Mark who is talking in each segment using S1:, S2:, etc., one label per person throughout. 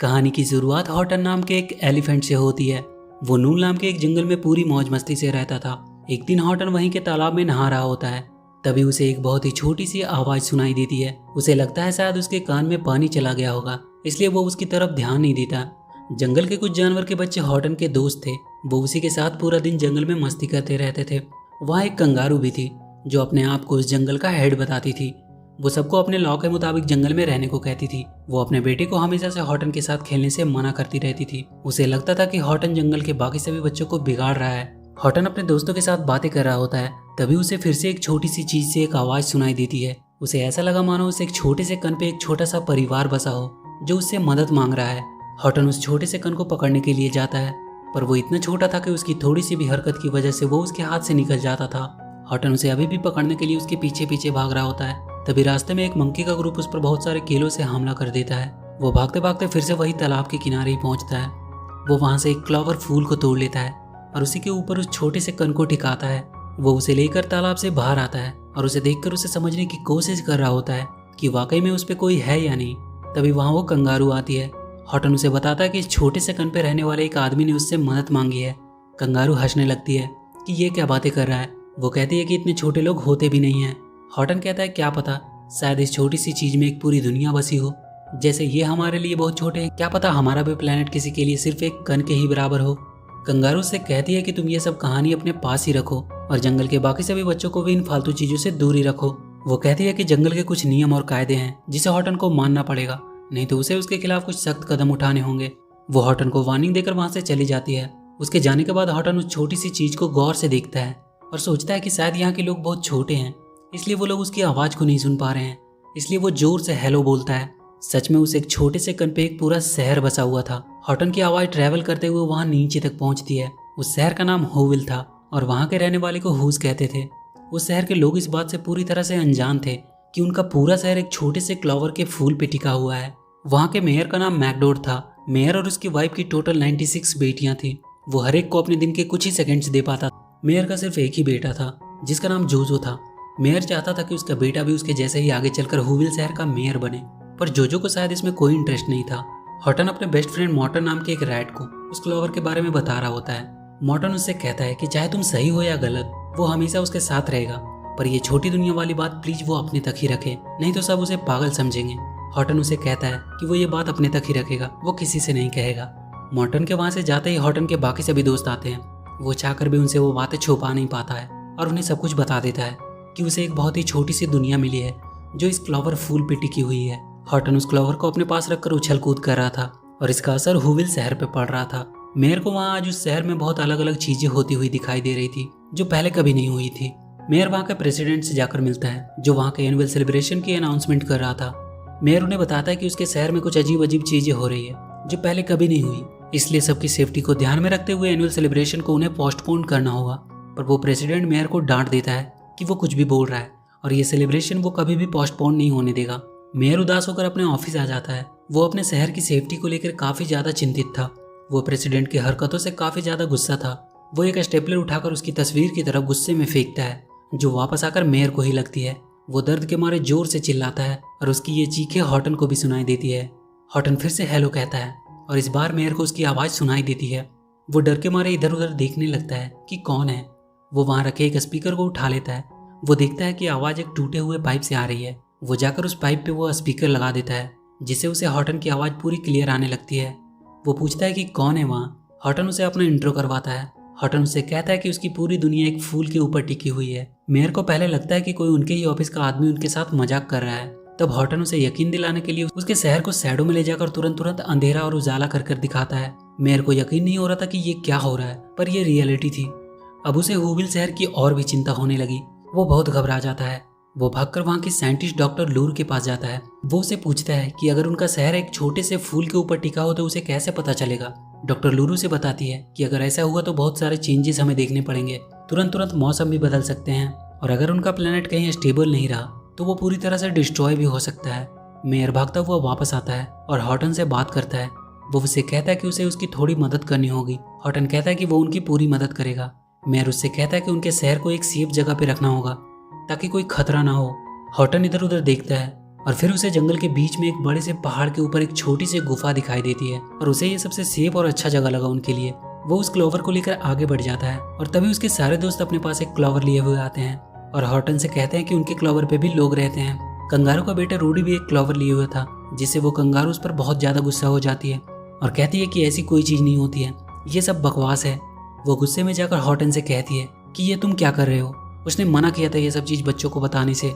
S1: कहानी की शुरुआत हॉटन नाम के एक एलिफेंट से होती है। वो नूल नाम के एक जंगल में पूरी मौज मस्ती से रहता था। एक दिन हॉटन वहीं के तालाब में नहा रहा होता है। तभी उसे एक बहुत ही छोटी सी आवाज सुनाई देती है। उसे लगता है शायद उसके कान में पानी चला गया होगा, इसलिए वो उसकी तरफ ध्यान नहीं देता। जंगल के कुछ जानवर के बच्चे हॉटन के दोस्त थे। वो उसी के साथ पूरा दिन जंगल में मस्ती करते रहते थे। वहाँ एक कंगारू भी थी जो अपने आप को उस जंगल का हेड बताती थी। वो सबको अपने लॉ के मुताबिक जंगल में रहने को कहती थी। वो अपने बेटे को हमेशा से हॉटन के साथ खेलने से मना करती रहती थी। उसे लगता था कि हॉटन जंगल के बाकी सभी बच्चों को बिगाड़ रहा है। हॉटन अपने दोस्तों के साथ बातें कर रहा होता है। तभी उसे फिर से एक छोटी सी चीज से एक आवाज सुनाई देती है। उसे ऐसा लगा मानो उसे एक छोटे से कण पे एक छोटा सा परिवार बसा हो जो उससे मदद मांग रहा है। हॉटन उस छोटे से कण को पकड़ने के लिए जाता है, पर वो इतना छोटा था कि उसकी थोड़ी सी भी हरकत की वजह से वो उसके हाथ से निकल जाता था। हॉटन उसे अभी भी पकड़ने के लिए उसके पीछे पीछे भाग रहा होता है। तभी रास्ते में एक मंकी का ग्रुप उस पर बहुत सारे कीलों से हमला कर देता है। वो भागते भागते फिर से वही तालाब के किनारे ही पहुंचता है। वो वहां से एक क्लॉवर फूल को तोड़ लेता है और उसी के ऊपर उस छोटे से कण को टिकाता है। वो उसे लेकर तालाब से बाहर आता है और उसे देखकर उसे समझने की कोशिश कर रहा होता है कि वाकई में उस पर कोई है या नहीं। तभी वहां वो कंगारू आती है। हॉटन उसे बताता है कि इस छोटे से कण पे रहने वाले एक आदमी ने उससे मदद मांगी है। कंगारू हंसने लगती है कि ये क्या बातें कर रहा है। वो कहती है कि इतने छोटे लोग होते भी नहीं हैं। हॉटन कहता है क्या पता, शायद इस छोटी सी चीज में एक पूरी दुनिया बसी हो। जैसे ये हमारे लिए बहुत छोटे हैं, क्या पता हमारा भी प्लेनेट किसी के लिए सिर्फ एक कण के ही बराबर हो। कंगारू से कहती है कि तुम ये सब कहानी अपने पास ही रखो और जंगल के बाकी सभी बच्चों को भी इन फालतू चीजों से दूर ही रखो। वो कहती है कि जंगल के कुछ नियम और कायदे हैं जिसे हॉटन को मानना पड़ेगा, नहीं तो उसे उसके खिलाफ कुछ सख्त कदम उठाने होंगे। वो हॉटन को वार्निंग देकर वहां से चली जाती है। उसके जाने के बाद हॉटन उस छोटी सी चीज को गौर से देखता है और सोचता है कि शायद यहाँ के लोग बहुत छोटे हैं, इसलिए वो लोग उसकी आवाज को नहीं सुन पा रहे हैं। इसलिए वो जोर से हेलो बोलता है। सच में उस एक छोटे से कण पे एक पूरा शहर बसा हुआ था। हॉटन की आवाज ट्रैवल करते हुए वहां नीचे तक पहुंचती है। उस शहर का नाम होविल था और वहां के रहने वाले को हूस कहते थे। उस शहर के लोग इस बात से पूरी तरह से अनजान थे कि उनका पूरा शहर एक छोटे से क्लॉवर के फूल पे टिका हुआ है। वहां के मेयर का नाम मैकडोर था। मेयर और उसकी वाइफ की टोटल 96 बेटियां थी। वो हर एक को अपने दिन के कुछ ही सेकंड्स दे पाता। मेयर का सिर्फ एक ही बेटा था जिसका नाम जोजो था। मेयर चाहता था कि उसका बेटा भी उसके जैसे ही आगे चलकर हुविल शहर का मेयर बने, पर जोजो को शायद इसमें कोई इंटरेस्ट नहीं था। हॉटन अपने बेस्ट फ्रेंड मॉर्टन नाम के एक रैट को उस क्लॉवर के बारे में बता रहा होता है। मॉर्टन उससे कहता है कि चाहे तुम सही हो या गलत, वो हमेशा उसके साथ रहेगा, पर ये छोटी दुनिया वाली बात प्लीज वो अपने तक ही रखे, नहीं तो सब उसे पागल समझेंगे। हॉटन उसे कहता है कि वो ये बात अपने तक ही रखेगा, वो किसी से नहीं कहेगा। मॉर्टन के वहां से जाते ही हॉटन के बाकी सभी दोस्त आते हैं। वो चाहकर भी उनसे वो बातें छुपा नहीं पाता है और उन्हें सब कुछ बता देता है कि उसे एक बहुत ही छोटी सी दुनिया मिली है जो इस क्लॉवर फूल पे टिकी हुई है। हॉटन उस क्लॉवर को अपने पास रखकर उछल कूद कर रहा था और इसका असर हुविल शहर पे पड़ रहा था। मेयर को वहाँ आज उस शहर में बहुत अलग अलग चीजें होती हुई दिखाई दे रही थी जो पहले कभी नहीं हुई थी। मेयर वहाँ के प्रेसिडेंट से जाकर मिलता है जो वहाँ के एनुअल सेलिब्रेशन की अनाउंसमेंट कर रहा था। मेयर उन्हें बताता है कि उसके शहर में कुछ अजीब अजीब चीजें हो रही है जो पहले कभी नहीं हुई, इसलिए सबकी सेफ्टी को ध्यान में रखते हुए एनुअल सेलिब्रेशन को उन्हें पोस्टपोन करना होगा। पर वो प्रेसिडेंट मेयर को डांट देता है कि वो कुछ भी बोल रहा है और ये सेलिब्रेशन वो कभी भी पोस्टपोन नहीं होने देगा। मेयर उदास होकर अपने ऑफिस आ जाता है। वो अपने शहर की सेफ्टी को लेकर काफी ज्यादा चिंतित था। वो प्रेसिडेंट की हरकतों से काफी ज्यादा गुस्सा था। वो एक स्टेपलर उठाकर उसकी तस्वीर की तरफ गुस्से में फेंकता है जो वापस आकर मेयर को ही लगती है। वो दर्द के मारे जोर से चिल्लाता है और उसकी ये चीखें हॉटन को भी सुनाई देती है। हॉटन फिर से हेलो कहता है और इस बार मेयर को उसकी आवाज सुनाई देती है। वो डर के मारे इधर उधर देखने लगता है कि कौन है। वो वहां रखे एक स्पीकर को उठा लेता है। वो देखता है कि आवाज एक टूटे हुए पाइप से आ रही है। वो जाकर उस पाइप पे वो स्पीकर लगा देता है जिससे उसे हॉटन की आवाज पूरी क्लियर आने लगती है। वो पूछता है कि कौन है वहाँ। हॉटन उसे अपना इंट्रो करवाता है। हॉटन उसे कहता है कि उसकी पूरी दुनिया एक फूल के ऊपर टिकी हुई है। मेयर को पहले लगता है कि कोई उनके ही ऑफिस का आदमी उनके साथ मजाक कर रहा है। तब हॉटन उसे यकीन दिलाने के लिए उसके शहर को शैडो में ले जाकर तुरंत अंधेरा और उजाला कर कर दिखाता है। मेयर को यकीन नहीं हो रहा था कि ये क्या हो रहा है, पर यह रियलिटी थी। अब उसे हुविल शहर की और भी चिंता होने लगी। वो बहुत घबरा जाता है। वो भागकर वहाँ की साइंटिस्ट डॉक्टर लूर के पास जाता है। वो उसे पूछता है कि अगर उनका शहर एक छोटे से फूल के ऊपर टिका हो तो उसे कैसे पता चलेगा। डॉक्टर लूरू से बताती है कि अगर ऐसा हुआ तो बहुत सारे चेंजेस हमें देखने पड़ेंगे। तुरंत मौसम भी बदल सकते हैं और अगर उनका प्लेनेट कहीं स्टेबल नहीं रहा तो वो पूरी तरह से डिस्ट्रॉय भी हो सकता है। मेयर भागता हुआ वापस आता है और हॉटन से बात करता है। वो उसे कहता है कि उसे उसकी थोड़ी मदद करनी होगी। हॉटन कहता है कि वो उनकी पूरी मदद करेगा। मेयर उससे कहता है कि उनके शहर को एक सेफ जगह पे रखना होगा ताकि कोई खतरा ना हो। हॉटन इधर उधर देखता है और फिर उसे जंगल के बीच में एक बड़े से पहाड़ के ऊपर एक छोटी सी गुफा दिखाई देती है और उसे ये सबसे सेफ और अच्छा जगह लगा उनके लिए। वो उस क्लोवर को लेकर आगे बढ़ जाता है और तभी उसके सारे दोस्त अपने पास एक क्लोवर लिए हुए आते हैं और हॉटन से कहते हैं कि उनके क्लोवर पे भी लोग रहते हैं। कंगारू का बेटा रूडी भी एक क्लोवर लिए हुआ था, जिससे वो कंगारू उस पर बहुत ज्यादा गुस्सा हो जाती है और कहती है कि ऐसी कोई चीज नहीं होती है, ये सब बकवास है। वो गुस्से में जाकर हॉटन से कहती है कि ये तुम क्या कर रहे हो, उसने मना किया था ये सब चीज बच्चों को बताने से।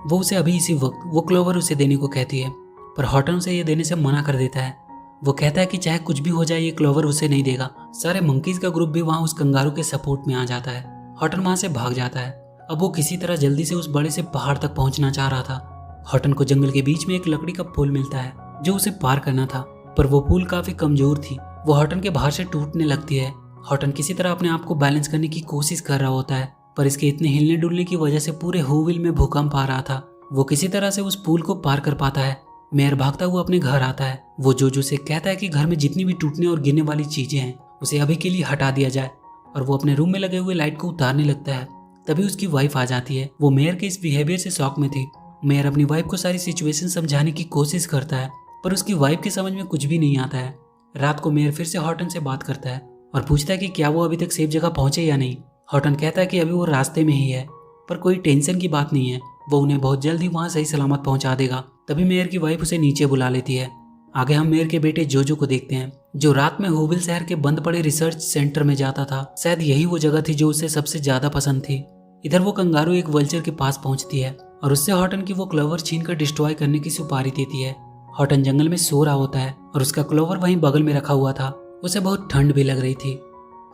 S1: वो उसे अभी इसी वक्त वो क्लोवर उसे देने को कहती है, पर हॉटन उसे ये देने से मना कर देता है। वो कहता है कि चाहे कुछ भी हो जाए ये क्लोवर उसे नहीं देगा। सारे मंकीज का ग्रुप भी वहाँ उस कंगारू के सपोर्ट में आ जाता है। हॉटन वहाँ से भाग जाता है। अब वो किसी तरह जल्दी से उस बड़े से पहाड़ तक पहुंचना चाह रहा था। हॉटन को जंगल के बीच में एक लकड़ी का पुल मिलता है जो उसे पार करना था, पर वो पुल काफी कमजोर थी। वो हॉटन के बाहर से टूटने लगती है। हॉटन किसी तरह अपने आप को बैलेंस करने की कोशिश कर रहा होता है, पर इसके इतने हिलने डुलने की वजह से पूरे हूविल में भूकंप आ रहा था। वो किसी तरह से उस पुल को पार कर पाता है। मेयर भागता हुआ अपने घर आता है। वो जोजो से कहता है कि घर में जितनी भी टूटने और गिरने वाली चीजें हैं उसे अभी के लिए हटा दिया जाए, और वो अपने रूम में लगे हुए लाइट को उतारने लगता है। तभी उसकी वाइफ आ जाती है। वो मेयर के इस बिहेवियर से शॉक में थी। मेयर अपनी वाइफ को सारी सिचुएशन समझाने की कोशिश करता है, पर उसकी वाइफ के समझ में कुछ भी नहीं आता है। रात को मेयर फिर से हॉटन से बात करता है और पूछता है कि क्या वो अभी तक सेफ जगह पहुंचे या नहीं। हॉटन कहता है कि अभी वो रास्ते में ही है, पर कोई टेंशन की बात नहीं है, वो उन्हें बहुत जल्द ही वहाँ सही सलामत पहुंचा देगा। तभी मेयर की वाइफ उसे नीचे बुला लेती है। आगे हम मेयर के बेटे जोजो को देखते हैं, जो रात में हूविल शहर के बंद पड़े रिसर्च सेंटर में जाता था। शायद यही वो जगह थी जो उसे सबसे ज्यादा पसंद थी। इधर वो कंगारू एक वल्चर के पास पहुंचती है और उससे हॉटन की वो क्लोवर छीनकर डिस्ट्रॉय करने की सुपारी देती है। हॉटन जंगल में सो रहा होता है और उसका क्लोवर वहीं बगल में रखा हुआ था। उसे बहुत ठंड भी लग रही थी।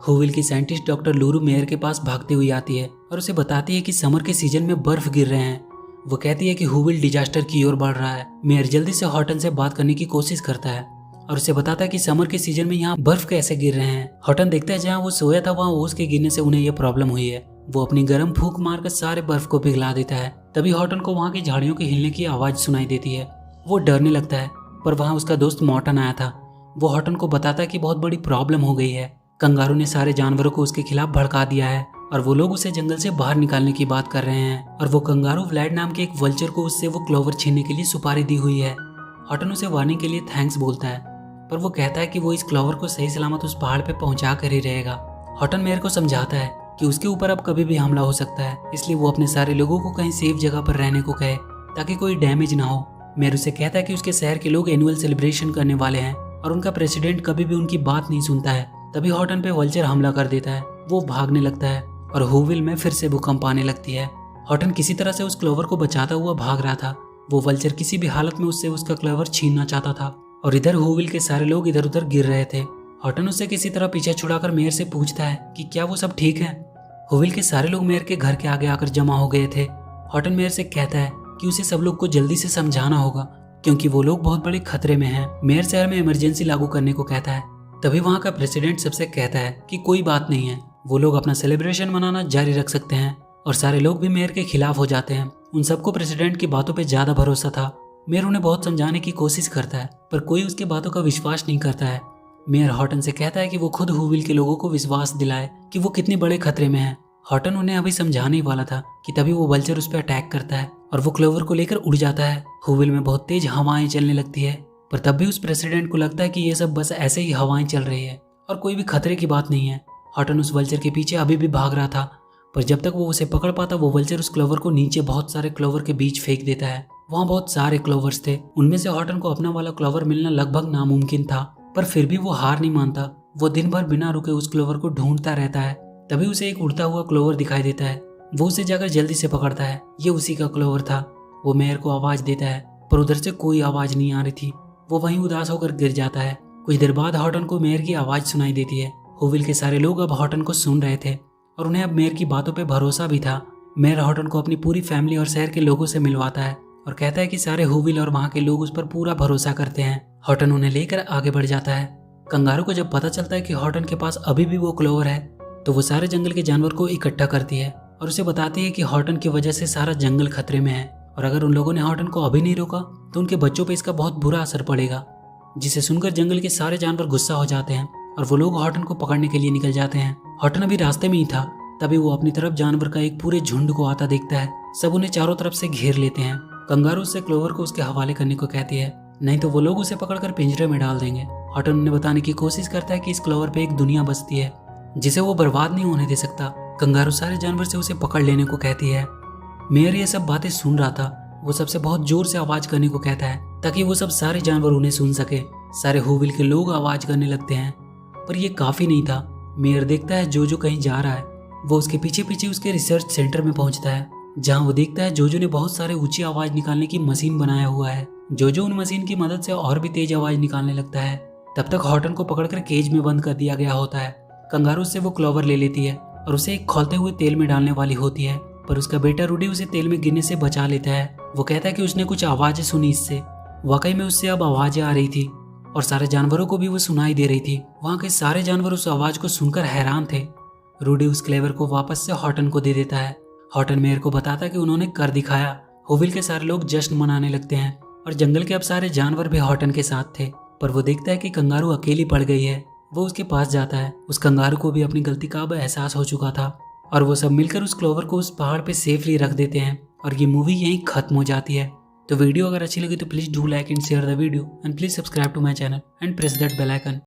S1: हूविल की साइंटिस्ट डॉक्टर लूरू मेयर के पास भागती हुई आती है और उसे बताती है कि समर के सीजन में बर्फ गिर रहे हैं। वो कहती है कि हूविल डिजास्टर की ओर बढ़ रहा है। मेयर जल्दी से हॉटन से बात करने की कोशिश करता है और उसे बताता है कि समर के सीजन में यहाँ बर्फ कैसे गिर रहे हैं। हॉटन देखता है जहाँ वो सोया था वहाँ ओस के गिरने से उन्हें यह प्रॉब्लम हुई है। वो अपनी गर्म फूंक मारकर सारे बर्फ को पिघला देता है। तभी हॉटन को वहाँ की झाड़ियों के हिलने की आवाज सुनाई देती है। वो डरने लगता है, पर वहाँ उसका दोस्त मॉर्टन आया था। वो हॉटन को बताता है कि बहुत बड़ी प्रॉब्लम हो गई है। कंगारू ने सारे जानवरों को उसके खिलाफ भड़का दिया है और वो लोग उसे जंगल से बाहर निकालने की बात कर रहे हैं। और वो कंगारू व्लाड नाम के एक वल्चर को उससे वो क्लोवर छीनने के लिए सुपारी दी हुई है। हॉटन उसे वार्निंग के लिए थैंक्स बोलता है, पर वो कहता है कि वो इस क्लोवर को सही सलामत उस पहाड़ पे पहुंचा कर ही रहेगा। हॉटन मेयर को समझाता है कि उसके ऊपर अब कभी भी हमला हो सकता है, इसलिए वो अपने सारे लोगों को कहीं सेफ जगह पर रहने को कहे ताकि कोई डैमेज ना हो। मेयर उसे कहता है कि उसके शहर के लोग एनुअल सेलिब्रेशन करने वाले हैं और उनका प्रेसिडेंट कभी भी उनकी बात नहीं सुनता है। तभी हॉटन पे वल्चर हमला कर देता है। वो भागने लगता है और हूविल में फिर से भूकंप आने लगती है। हॉटन किसी तरह से उस क्लोवर को बचाता हुआ भाग रहा था। वो वल्चर किसी भी हालत में उससे उसका क्लोवर छीनना चाहता था और इधर हूविल के सारे लोग इधर उधर गिर रहे थे। हॉटन उससे किसी तरह पीछे छुड़ाकर मेयर से पूछता है कि क्या वो सब ठीक है। हूविल के सारे लोग मेयर के घर के आगे आकर जमा हो गए थे। हॉटन मेयर से कहता है कि उसे सब लोग को जल्दी से समझाना होगा क्योंकि वो लोग बहुत बड़े खतरे में हैं। मेयर शहर में इमरजेंसी लागू करने को कहता है। तभी वहाँ का प्रेसिडेंट सबसे कहता है कि कोई बात नहीं है, वो लोग अपना सेलिब्रेशन मनाना जारी रख सकते हैं। और सारे लोग भी मेयर के खिलाफ हो जाते हैं। उन सबको प्रेसिडेंट की बातों पे ज्यादा भरोसा था। मेयर उन्हें बहुत समझाने की कोशिश करता है, पर कोई उसकी बातों का विश्वास नहीं करता है। मेयर हॉटन से कहता है कि वो खुद हूविल के लोगों को विश्वास दिलाए कि वो कितने बड़े खतरे में है। हॉटन उन्हें अभी समझाने ही वाला था कि तभी वो वल्चर उस पर अटैक करता है और वो क्लोवर को लेकर उड़ जाता है। हूविल में बहुत तेज हवाएं चलने लगती है, पर तब भी उस प्रेसिडेंट को लगता है कि ये सब बस ऐसे ही हवाएं चल रही है और कोई भी खतरे की बात नहीं है। हॉटन उस वल्चर के पीछे अभी भी भाग रहा था, पर जब तक वो उसे पकड़ पाता वो वल्चर उस क्लोवर को नीचे बहुत सारे क्लोवर के बीच फेंक देता है। वहाँ बहुत सारे क्लोवर्स थे। उनमें से हॉटन को अपना वाला क्लोवर मिलना लगभग नामुमकिन था, पर फिर भी वो हार नहीं मानता। वो दिन भर बिना रुके उस क्लोवर को ढूंढता रहता है। तभी उसे एक उड़ता हुआ क्लोवर दिखाई देता है। वो उसे जाकर जल्दी से पकड़ता है। ये उसी का क्लोवर था। वो मेयर को आवाज देता है, पर उधर से कोई आवाज नहीं आ रही थी। वो वहीं उदास होकर गिर जाता है। कुछ देर बाद हॉटन को मेयर की आवाज सुनाई देती है। हूविल के सारे लोग अब हॉटन को सुन रहे थे और उन्हें अब मेयर की बातों पे भरोसा भी था। मेयर हॉटन को अपनी पूरी फैमिली और शहर के लोगों से मिलवाता है और कहता है कि सारे हूविल और वहाँ के लोग उस पर पूरा भरोसा करते हैं। हॉटन उन्हें लेकर आगे बढ़ जाता है। कंगारू को जब पता चलता है कि हॉटन के पास अभी भी वो क्लोवर है, तो वो सारे जंगल के जानवर को इकट्ठा करती है और उसे बताती है कि हॉटन की वजह से सारा जंगल खतरे में है और अगर उन लोगों ने हॉटन को अभी नहीं रोका तो उनके बच्चों पे इसका बहुत बुरा असर पड़ेगा। जिसे सुनकर जंगल के सारे जानवर गुस्सा हो जाते हैं और वो लोग हॉटन को पकड़ने के लिए निकल जाते हैं। हॉटन अभी रास्ते में ही था, तभी वो अपनी तरफ जानवर का एक पूरे झुंड को आता देखता है। सब उन्हें चारों तरफ से घेर लेते हैं। कंगारू उससे क्लोवर को उसके हवाले करने को कहती है, नहीं तो वो लोग उसे पकड़कर पिंजरे में डाल देंगे। हॉटन उन्हें बताने की कोशिश करता है कि इस क्लोवर पे एक दुनिया बसती है जिसे वो बर्बाद नहीं होने दे सकता। कंगारू सारे जानवर से उसे पकड़ लेने को कहती है। मेयर ये सब बातें सुन रहा था। वो सबसे बहुत जोर से आवाज करने को कहता है ताकि वो सब सारे जानवर उन्हें सुन सके। सारे हूविल के लोग आवाज करने लगते हैं, पर ये काफी नहीं था। मेयर देखता है जोजो कहीं जा रहा है। वो उसके पीछे पीछे उसके रिसर्च सेंटर में पहुंचता है, जहां वो देखता है जोजो ने बहुत सारे ऊंची आवाज निकालने की मशीन बनाया हुआ है। जोजो उन मशीन की मदद से और भी तेज आवाज निकालने लगता है। तब तक हॉटन को पकड़कर केज में बंद कर दिया गया होता है। कंगारू से वो क्लोवर ले लेती है और उसे एक खौलते हुए तेल में डालने वाली होती है, पर उसका बेटा रूडी उसे तेल में गिरने से बचा लेता है। वो कहता है कि उसने कुछ आवाजें सुनी इससे। वाकई में उससे अब आवाजें आ रही थी और सारे जानवरों को भी वो सुनाई दे रही थी। वहां के सारे जानवर उस आवाज को सुनकर हैरान थे। रूडी उस क्लेवर को वापस से हॉटन को दे देता है। हॉटन मेयर को बताता है कि उन्होंने कर दिखाया। हूविल के सारे लोग जश्न मनाने लगते हैं और जंगल के अब सारे जानवर भी हॉटन के साथ थे। पर वो देखता है कि कंगारू अकेली पड़ गई है। वो उसके पास जाता है। उस कंगारू को भी अपनी गलती का अब एहसास हो चुका था और वो सब मिलकर उस क्लोवर को उस पहाड़ पे सेफली रख देते हैं और ये मूवी यहीं खत्म हो जाती है। तो वीडियो अगर अच्छी लगी तो please do like and share the video and please subscribe to my channel and press that bell icon.